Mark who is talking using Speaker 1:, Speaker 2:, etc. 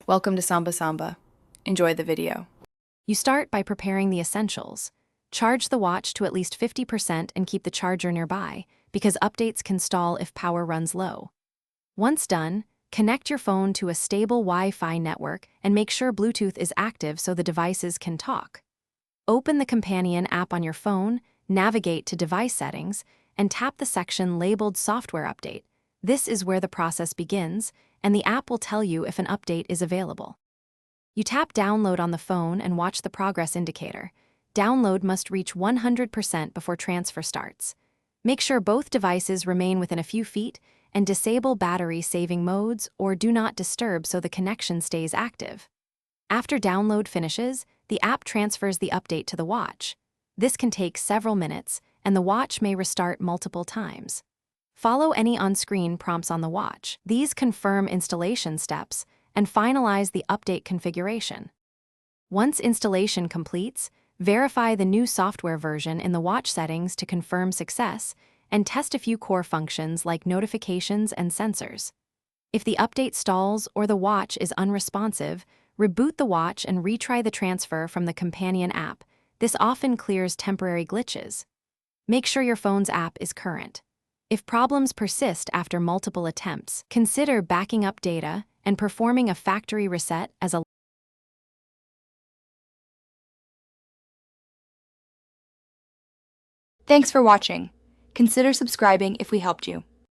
Speaker 1: Welcome to Samba Samba. Enjoy the video.
Speaker 2: You start by preparing the essentials. Charge the watch to at least 50% and keep the charger nearby, because updates can stall if power runs low. Once done, connect your phone to a stable Wi-Fi network and make sure Bluetooth is active so the devices can talk. Open the companion app on your phone, navigate to Device Settings, and tap the section labeled Software Update. This is where the process begins, and the app will tell you if an update is available. You tap Download on the phone and watch the progress indicator. Download must reach 100% before transfer starts. Make sure both devices remain within a few feet and disable battery-saving modes or Do Not Disturb so the connection stays active. After download finishes, the app transfers the update to the watch. This can take several minutes, and the watch may restart multiple times. Follow any on-screen prompts on the watch. These confirm installation steps and finalize the update configuration. Once installation completes, verify the new software version in the watch settings to confirm success and test a few core functions like notifications and sensors. If the update stalls or the watch is unresponsive, reboot the watch and retry the transfer from the companion app. This often clears temporary glitches. Make sure your phone's app is current. If problems persist after multiple attempts, consider backing up data and performing a factory reset as a
Speaker 3: Thanks for watching. Consider subscribing if we helped you.